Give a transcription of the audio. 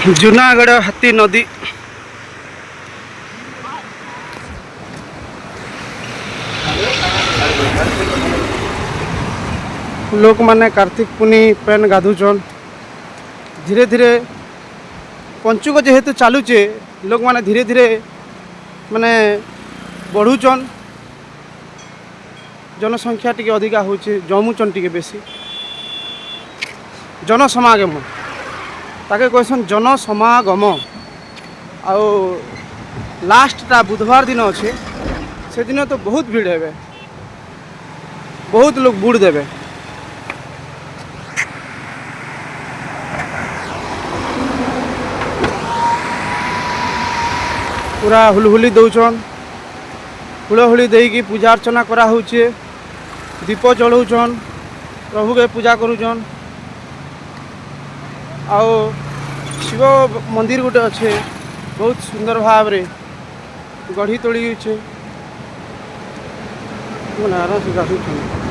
जूनागढ़ हाथी नदी लोक माने कार्तिक पुनी पेन गाधुचन धीरे धीरे पंचुक जेहेतु चलुचे लोक माने धीरे धीरे माने बढ़ुचन जनसंख्या टी अधिका होचे जमुचन टी बेसी जनसमागम ताके कहसन जनसमागम आ लास्टा बुधवार दिन अच्छे से दिन तो बहुत भीड़ है बहुत लोग बुड़ देवे पूरा हुलहुली दौन हुलहुली देकी पूजा अर्चना करा होचे दीप जलाउछन प्रभु के पूजा करुछन आओ शिव मंदिर गोटे अच्छे बहुत सुंदर भाव रे गढ़ी तोड़ी आराम से गाधुछन।